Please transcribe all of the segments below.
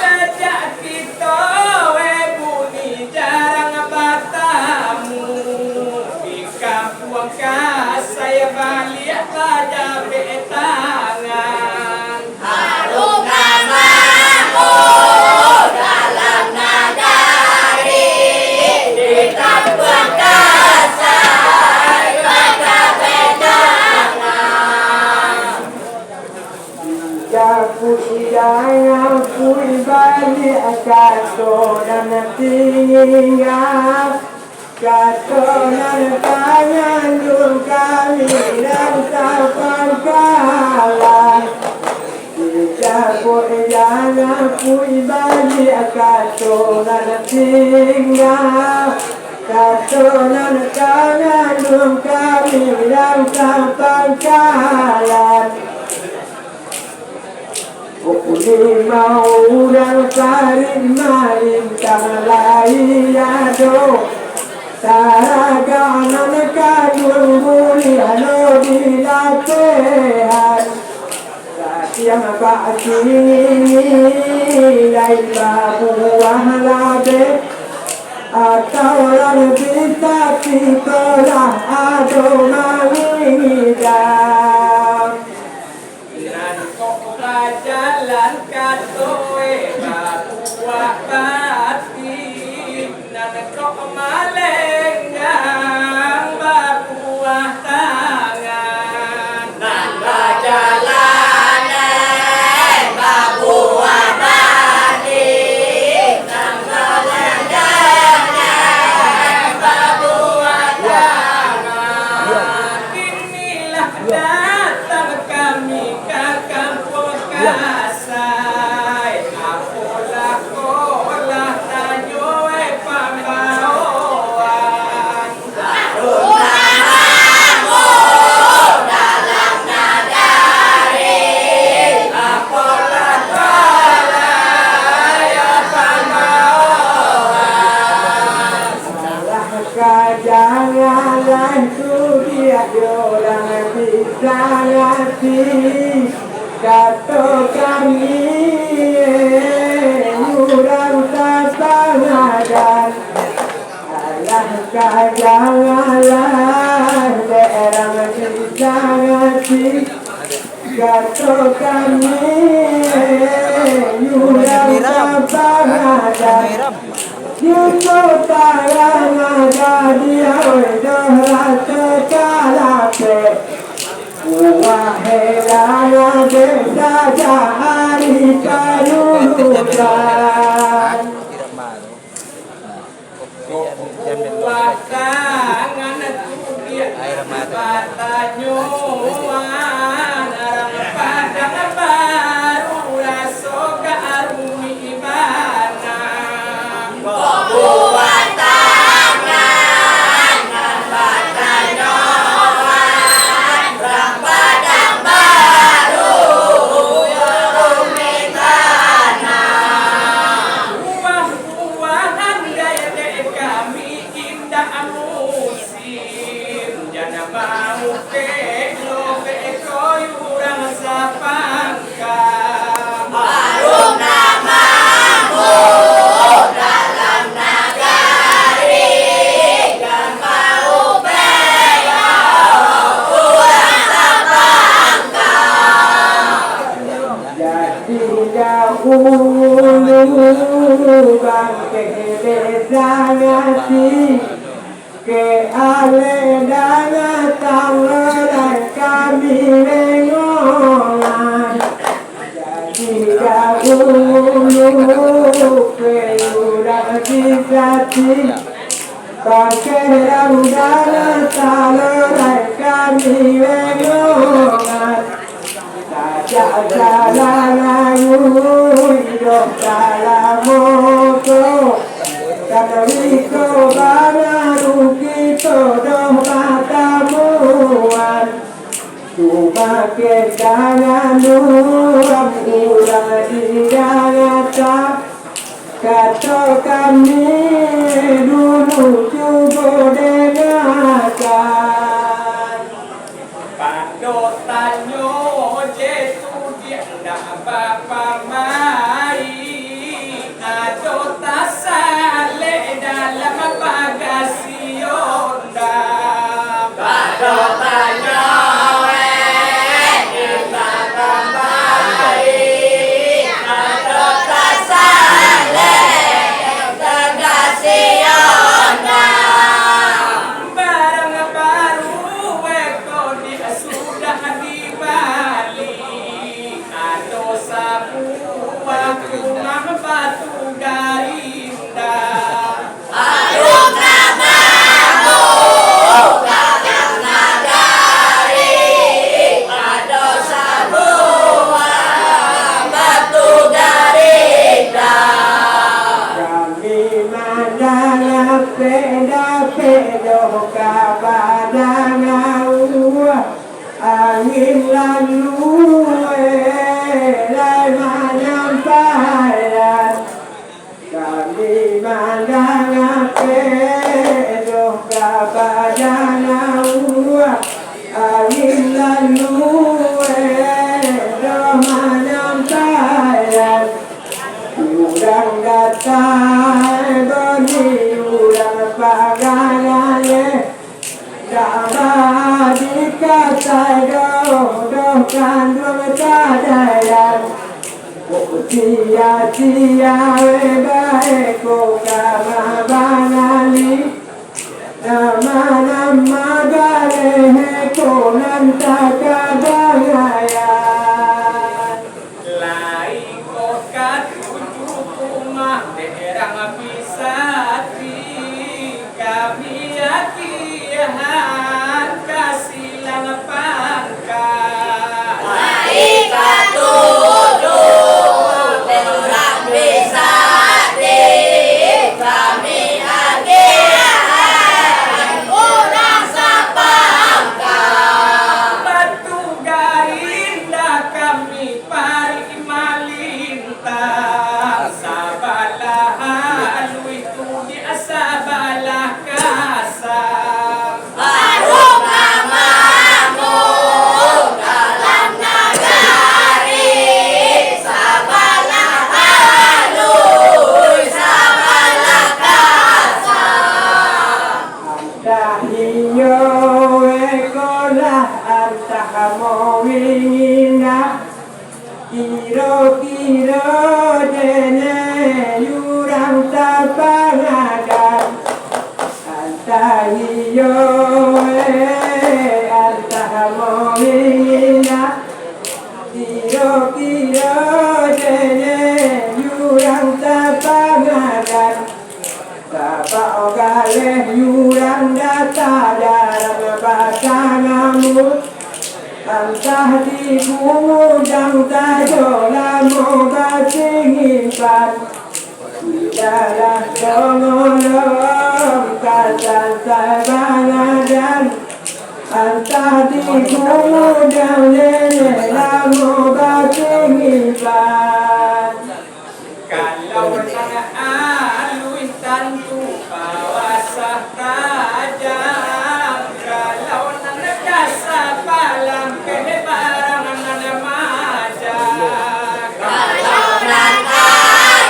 Sejak kita we bunyi jarang bata balik katonan tinggal katonan tangan kami dan kapan kalah tidak jangan pui balik katonan tinggal katonan tangan kami dan kapan kalah Ukuli mau dan karim marim tangalai ado Saraganan kadul muli alo dilatehan Yang bakini Lai babuah labe Atau orang bisa pitolah ado mangidam jalan katoe babuah batin dan kok malenggang babuah tangan dan jalan babuah batin dan malenggang babuah tangan inilah datang kami ke kampung Kasai apola kola tanyoe pambaoan namamu dalam nagari apola kola ya pambaoan Salah kajangan tu dia orang bisa ngerti Kato kami Yurang tatangadan Allah kajangan Daerah bisa ngerti Kato kami Yurang tatangadan Yuto tarang ada dia Wedoh kalape Wahai desa jahari kalulukan Wakangan tudia batanyuan arang padang baru rasoga arumi ibana buat tangan batanyuan arang padang baru arumi ibana buah-buahan gaya kami indah musim jana mau ke lo ke koyurang sapangka harum namamu dalam nagari dan mau bela kurang sapangka Jadi dahulu bangke desa ngati Ke ale datang dan kami mengolah Jadi dahulu ke udah disati Bangke datang dan kami mengolah Jalan hidup dalam moto Kata wiko baru kita doh katamuan Cuma kedangan uang ulang dirangata Kata kami dulu coba dengarkan Pak Dotanyo jetu dia ndak apa mai ado tasale dalam bagasionda Pak Dotanyo ado tasale bagasionda barang baru weko dia sudah dibalik ado sapu aku kata boni urang pagayane Dama dikata do kandung tadayan Tia webae ko kama banali Nama galehe ko nantaka bangayan Laiko katuju kumah derang pisati kami akihan kasilang pangkat Laika tuju derang pisati kami akihan urang sapangkat batu garinda kami pari malintang sabalah halu itu di asabalah kasang Barong namamu dalam nagari sabalah halus sabalah kasar Dahiyo ekolah antah mowingina Kiro dene yurang tapangadan Antahiyo antah mowingina Kiro dene yurang tapangadan Tapa ogaleh yurang data darang basanamu Antah di gudang tajola moga singipan Dalah dongolong kasan sabanadan Antah di gudang lela moga singipan kalau nang alui tantu kawasah tajam kalau nang kasa palang kebarang nang majak kalau nan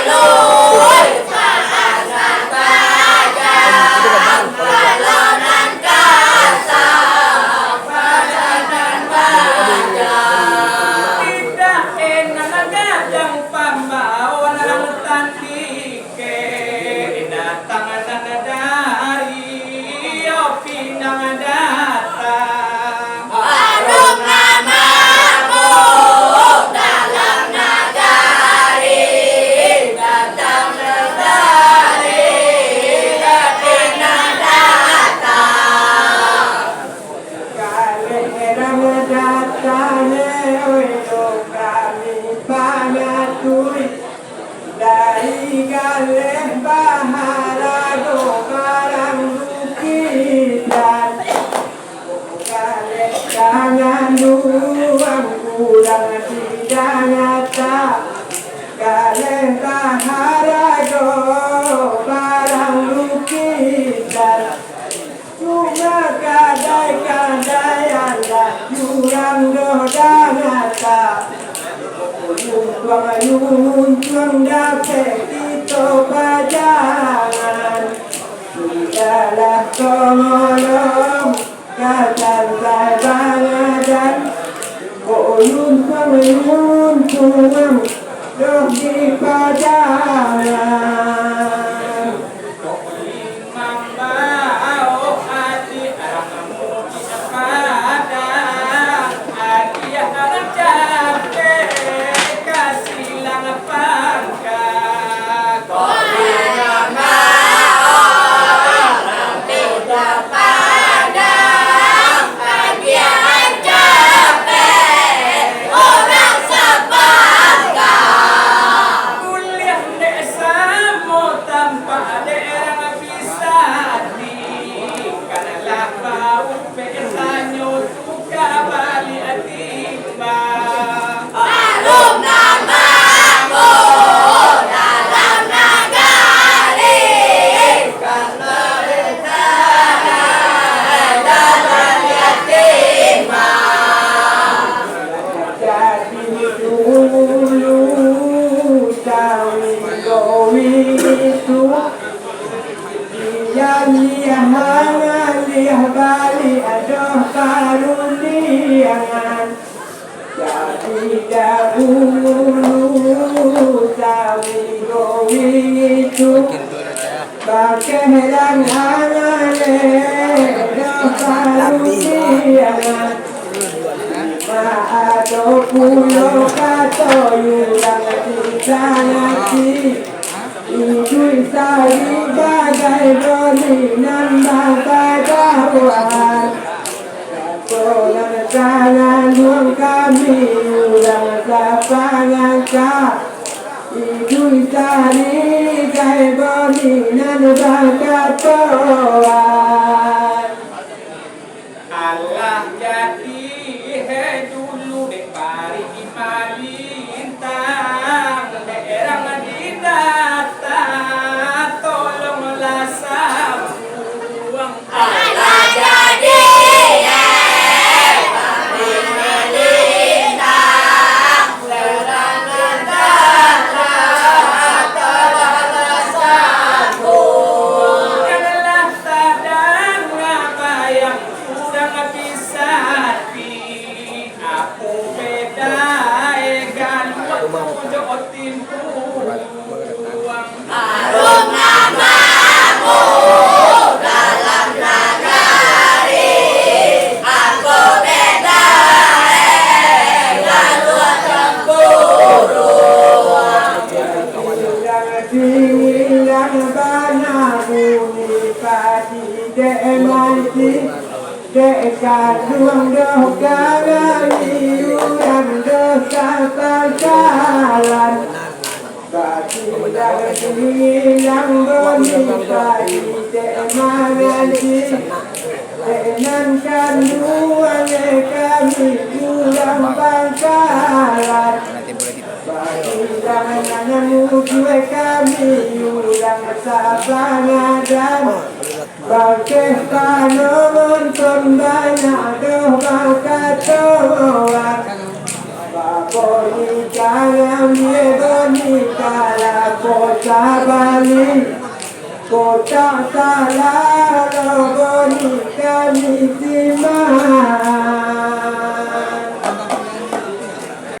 alui bahasa tajam kalau nan kasar badan banyak tidak enak gadang pambaon nang tandike datang nang dari opinang datang Barong namamu dalam nagari datang negari datang datang Kalerang datane oyo kami pangatui Dari galeh bahara do karang lukisan Galeh jangan luang kurang tidak nyata Galeh bahara do karang lukisan Cuma kadai-kadai anda jurang dodangata Yuntang dapat itu pajangan Tidaklah tolong katan bangadan Yuntang doh di pajangan Mambau hati aramu padang hati arang capek kasilang pangkat tidak padang bagian capek orang sepangkat kuliah desa mau tanpa daerah bisa di kanalah bau pesanyo tuka bali atimbang Barong namamu dalam nagari dalam yatimah Jadi dulu tahu gowi itu Iya hangalih bali adoh karuniangan jadi dahulu sawi gowi itu Bakeran hangale adoh karuniangan Maado pulo kato yulang di sanati Ijui sari bagai roni nambah kadawan Kapolan tangan luang kami ulang sapangan ka Ijui sari bagai roni nambah kadawan Allah jadi dulu dek pari malintang daerah Madinata tolonglah sabuang Allah jadi adalah tadang apa yang kurang bisa di aku beda egan waktu jotin puang harum namamu dalam nagari aku beda lalu tempuru Hilang bana bumi padi demanti dekat ruang doh galani ulang dosa pacaran Bagi hilang bumi padi demanti denangkan dua kami ulang pacaran Jangan-janganmu gue kami ulang sabanadan Bakeh panomon banyak doa katoan Baboni jangan dieboni kala kota Bali Kota salah roboni kami simak